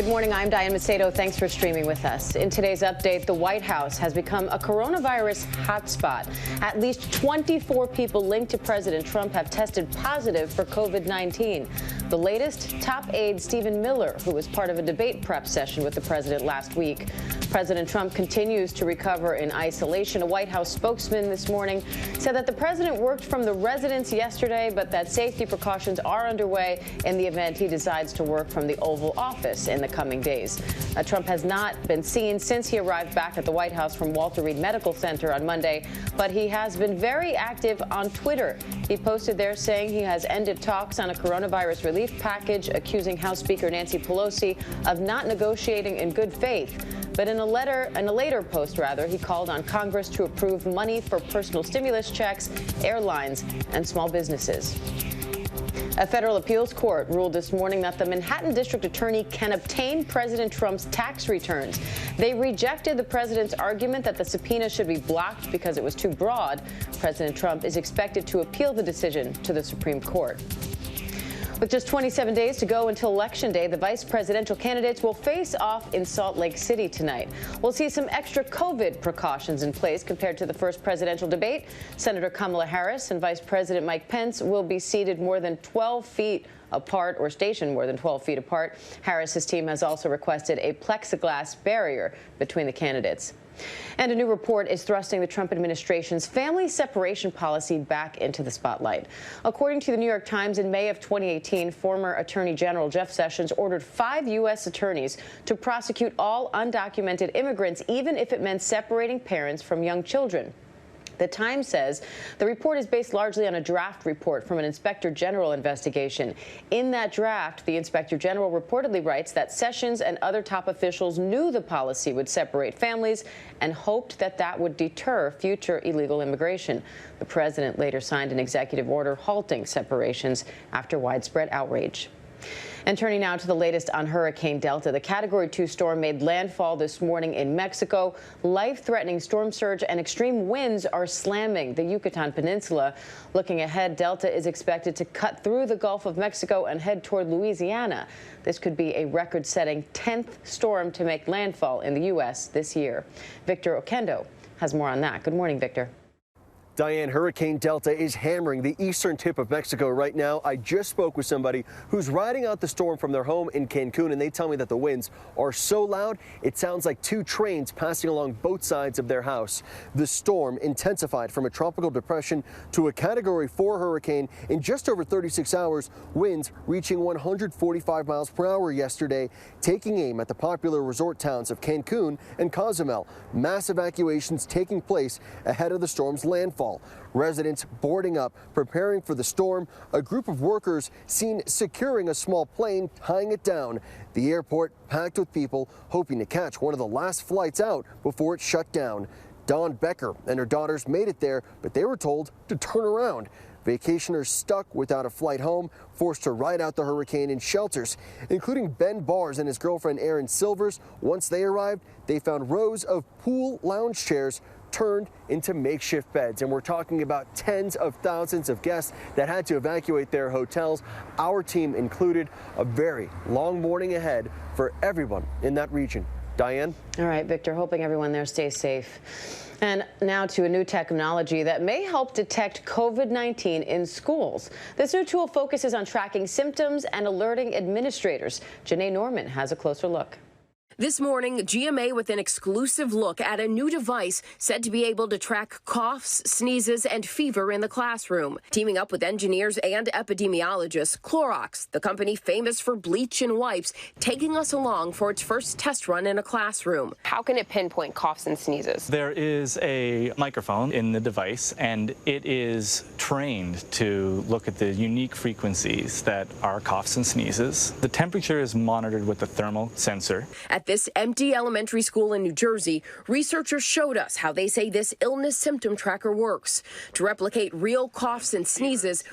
Good morning, I'm Diane Macedo. Thanks for streaming with us. In today's update, the White House has become a coronavirus hotspot. At least 24 people linked to President Trump have tested positive for COVID-19. The latest, top aide Stephen Miller, who was part of a debate prep session with the president last week. President Trump continues to recover in isolation. A White House spokesman this morning said that the president worked from the residence yesterday, but that safety precautions are underway in the event he decides to work from the Oval Office in the coming days. Trump has not been seen since he arrived back at the White House from Walter Reed Medical Center on Monday, but he has been very active on Twitter. He posted there saying he has ended talks on a coronavirus relief package, accusing House Speaker Nancy Pelosi of not negotiating in good faith. But in a later post, he called on Congress to approve money for personal stimulus checks, airlines, and small businesses. A federal appeals court ruled this morning that the Manhattan District Attorney can obtain President Trump's tax returns. They rejected the president's argument that the subpoena should be blocked because it was too broad. President Trump is expected to appeal the decision to the Supreme Court. With just 27 days to go until Election Day, the vice presidential candidates will face off in Salt Lake City tonight. We'll see some extra COVID precautions in place compared to the first presidential debate. Senator Kamala Harris and Vice President Mike Pence will be seated more than 12 feet apart or stationed more than 12 feet apart. Harris's team has also requested a plexiglass barrier between the candidates. And a new report is thrusting the Trump administration's family separation policy back into the spotlight. According to the New York Times, in May of 2018, former Attorney General Jeff Sessions ordered 5 U.S. attorneys to prosecute all undocumented immigrants, even if it meant separating parents from young children. The Times says the report is based largely on a draft report from an Inspector General investigation. In that draft, the Inspector General reportedly writes that Sessions and other top officials knew the policy would separate families and hoped that that would deter future illegal immigration. The president later signed an executive order halting separations after widespread outrage. And turning now to the latest on Hurricane Delta. The Category 2 storm made landfall this morning in Mexico. Life-threatening storm surge and extreme winds are slamming the Yucatan Peninsula. Looking ahead, Delta is expected to cut through the Gulf of Mexico and head toward Louisiana. This could be a record-setting 10th storm to make landfall in the U.S. this year. Victor Oquendo has more on that. Good morning, Victor. Diane, Hurricane Delta is hammering the eastern tip of Mexico right now. I just spoke with somebody who's riding out the storm from their home in Cancun, and they tell me that the winds are so loud, it sounds like 2 trains passing along both sides of their house. The storm intensified from a tropical depression to a Category 4 hurricane in just over 36 hours, winds reaching 145 miles per hour yesterday, taking aim at the popular resort towns of Cancun and Cozumel. Mass evacuations taking place ahead of the storm's landfall. Residents boarding up, preparing for the storm. A group of workers seen securing a small plane, tying it down. The airport packed with people hoping to catch one of the last flights out before it shut down. Dawn Becker and her daughters made it there, but they were told to turn around. Vacationers stuck without a flight home, forced to ride out the hurricane in shelters, including Ben Bars and his girlfriend Erin Silvers. Once they arrived, they found rows of pool lounge chairs turned into makeshift beds. And we're talking about tens of thousands of guests that had to evacuate their hotels, our team included. A very long morning ahead for everyone in that region. Diane? All right, Victor, hoping everyone there stays safe. And now to a new technology that may help detect COVID-19 in schools. This new tool focuses on tracking symptoms and alerting administrators. Janae Norman has a closer look. This morning, GMA with an exclusive look at a new device said to be able to track coughs, sneezes, and fever in the classroom. Teaming up with engineers and epidemiologists, Clorox, the company famous for bleach and wipes, taking us along for its first test run in a classroom. How can it pinpoint coughs and sneezes? There is a microphone in the device, and it is trained to look at the unique frequencies that are coughs and sneezes. The temperature is monitored with a thermal sensor. At this empty elementary school in New Jersey, researchers showed us how they say this illness symptom tracker works. To replicate real coughs and sneezes,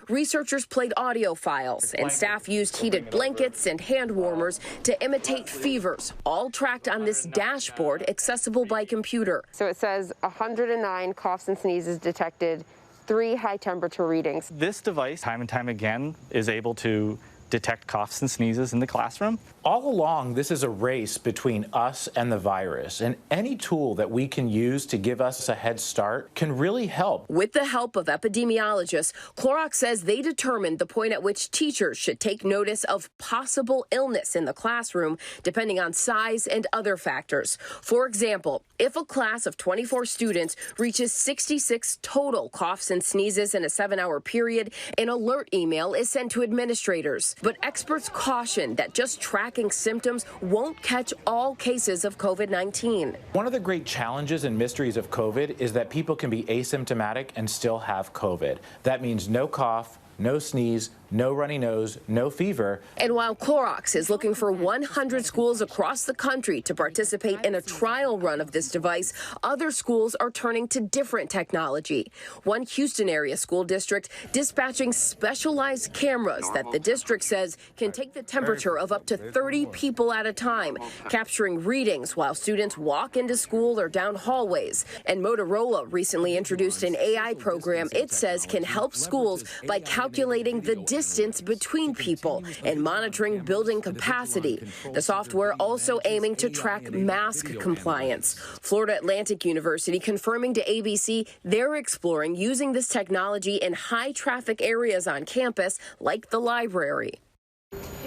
researchers played audio files, and staff used heated blankets and hand warmers to imitate fevers, all tracked on this dashboard accessible by computer. So it says 109 coughs and sneezes detected, 3 high temperature readings. This device, time and time again, is able to detect coughs and sneezes in the classroom. All along, this is a race between us and the virus, and any tool that we can use to give us a head start can really help. With the help of epidemiologists, Clorox says they determined the point at which teachers should take notice of possible illness in the classroom, depending on size and other factors. For example, if a class of 24 students reaches 66 total coughs and sneezes in a 7-hour period, an alert email is sent to administrators. But experts caution that just tracking symptoms won't catch all cases of COVID-19. One of the great challenges and mysteries of COVID is that people can be asymptomatic and still have COVID. That means no cough, no sneeze, no runny nose, no fever. And while Clorox is looking for 100 schools across the country to participate in a trial run of this device, other schools are turning to different technology. One Houston area school district dispatching specialized cameras that the district says can take the temperature of up to 30 people at a time, capturing readings while students walk into school or down hallways. And Motorola recently introduced an AI program it says can help schools by calculating the distance between people and monitoring building capacity. The software also aiming to track mask compliance. Florida Atlantic University confirming to ABC they're exploring using this technology in high traffic areas on campus like the library.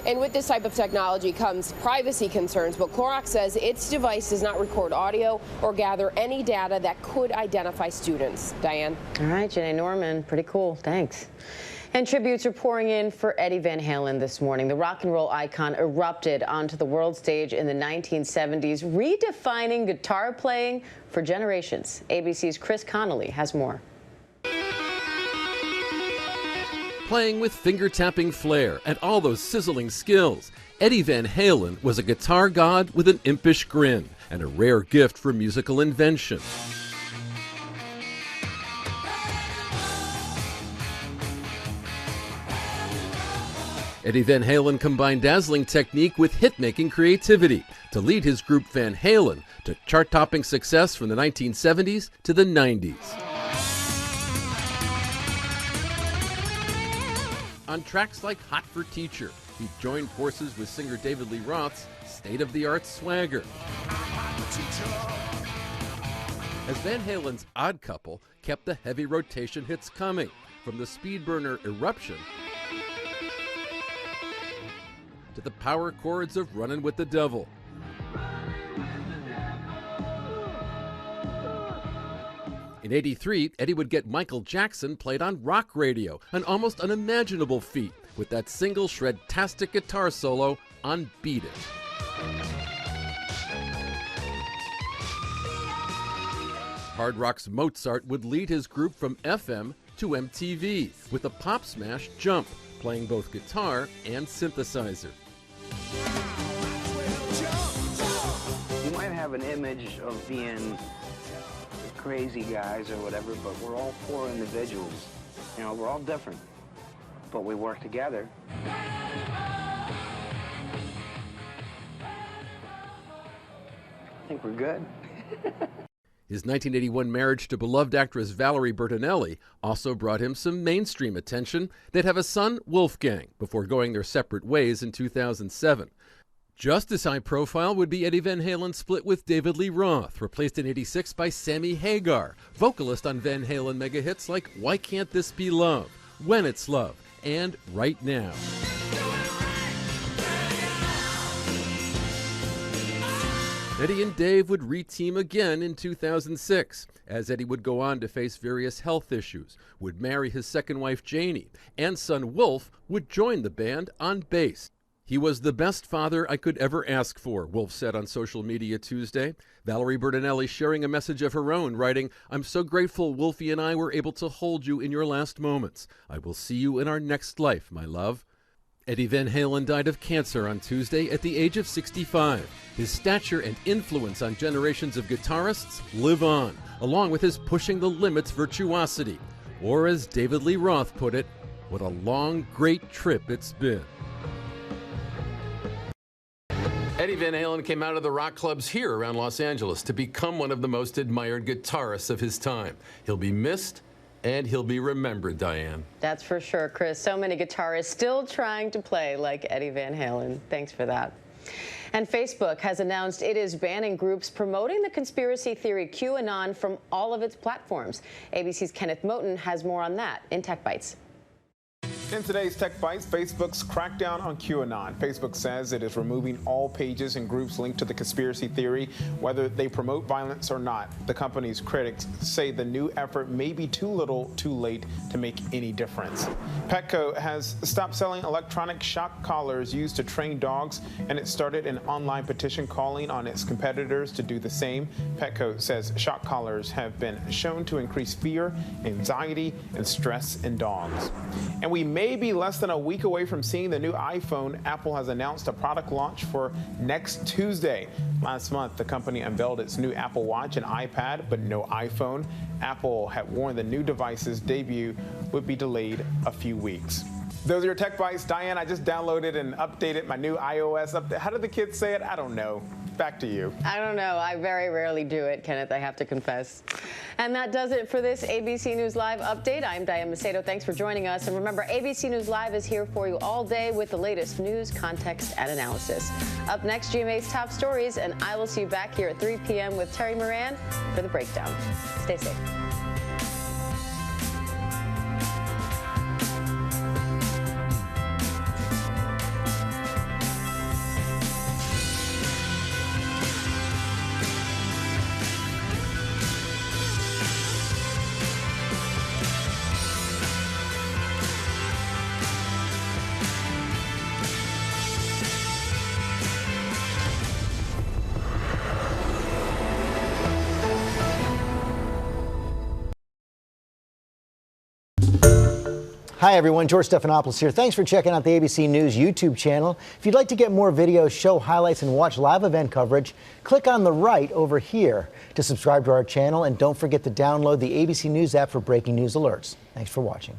And with this type of technology comes privacy concerns, but Clorox says its device does not record audio or gather any data that could identify students. Diane? All right, Janae Norman, pretty cool. Thanks. And tributes are pouring in for Eddie Van Halen this morning. The rock and roll icon erupted onto the world stage in the 1970s, redefining guitar playing for generations. ABC's Chris Connolly has more. Playing with finger-tapping flair and all those sizzling skills, Eddie Van Halen was a guitar god with an impish grin and a rare gift for musical invention. Eddie Van Halen combined dazzling technique with hit-making creativity to lead his group Van Halen to chart-topping success from the 1970s to the 90s. On tracks like Hot for Teacher, he joined forces with singer David Lee Roth's state-of-the-art swagger. As Van Halen's Odd Couple kept the heavy rotation hits coming, from the speed burner Eruption to the power chords of Runnin' with the Devil. In '83, Eddie would get Michael Jackson played on rock radio, an almost unimaginable feat, with that single shred-tastic guitar solo on Beat It. Hard rock's Mozart would lead his group from FM to MTV, with a pop smash Jump, playing both guitar and synthesizer. You might have an image of being crazy guys or whatever, but we're all four individuals. You know, we're all different, but we work together. I think we're good. His 1981 marriage to beloved actress Valerie Bertinelli also brought him some mainstream attention. They'd have a son, Wolfgang, before going their separate ways in 2007. Just as high profile would be Eddie Van Halen's split with David Lee Roth, replaced in '86 by Sammy Hagar, vocalist on Van Halen mega hits like Why Can't This Be Love, When It's Love, and Right Now. Eddie and Dave would re-team again in 2006, as Eddie would go on to face various health issues, would marry his second wife Janie, and son Wolf would join the band on bass. He was the best father I could ever ask for, Wolf said on social media Tuesday. Valerie Bertinelli sharing a message of her own, writing, "I'm so grateful Wolfie and I were able to hold you in your last moments. I will see you in our next life, my love." Eddie Van Halen died of cancer on Tuesday at the age of 65. His stature and influence on generations of guitarists live on, along with his pushing the limits virtuosity. Or as David Lee Roth put it, what a long, great trip it's been. Eddie Van Halen came out of the rock clubs here around Los Angeles to become one of the most admired guitarists of his time. He'll be missed And he'll be remembered, Diane. That's for sure, Chris. So many guitarists still trying to play like Eddie Van Halen. Thanks for that. And Facebook has announced it is banning groups promoting the conspiracy theory QAnon from all of its platforms. ABC's Kenneth Moten has more on that in Tech Bites. In today's Tech Bites, Facebook's crackdown on QAnon. Facebook says it is removing all pages and groups linked to the conspiracy theory, whether they promote violence or not. The company's critics say the new effort may be too little, too late to make any difference. Petco has stopped selling electronic shock collars used to train dogs, and it started an online petition calling on its competitors to do the same. Petco says shock collars have been shown to increase fear, anxiety, and stress in dogs. And we may be less than a week away from seeing the new iPhone. Apple has announced a product launch for next Tuesday. Last month, the company unveiled its new Apple Watch and iPad, but no iPhone. Apple had warned the new device's debut would be delayed a few weeks. Those are your Tech Bites. Diane, I just downloaded and updated my new iOS update. How did the kids say it? I don't know. Back to you. I don't know. I very rarely do it, Kenneth, I have to confess. And that does it for this ABC News Live update. I'm Diane Macedo. Thanks for joining us. And remember, ABC News Live is here for you all day with the latest news, context, and analysis. Up next, GMA's top stories, and I will see you back here at 3 p.m. with Terry Moran for the breakdown. Stay safe. Hi everyone, George Stephanopoulos here. Thanks for checking out the ABC News YouTube channel. If you'd like to get more videos, show highlights, and watch live event coverage, click on the right over here to subscribe to our channel, and don't forget to download the ABC News app for breaking news alerts. Thanks for watching.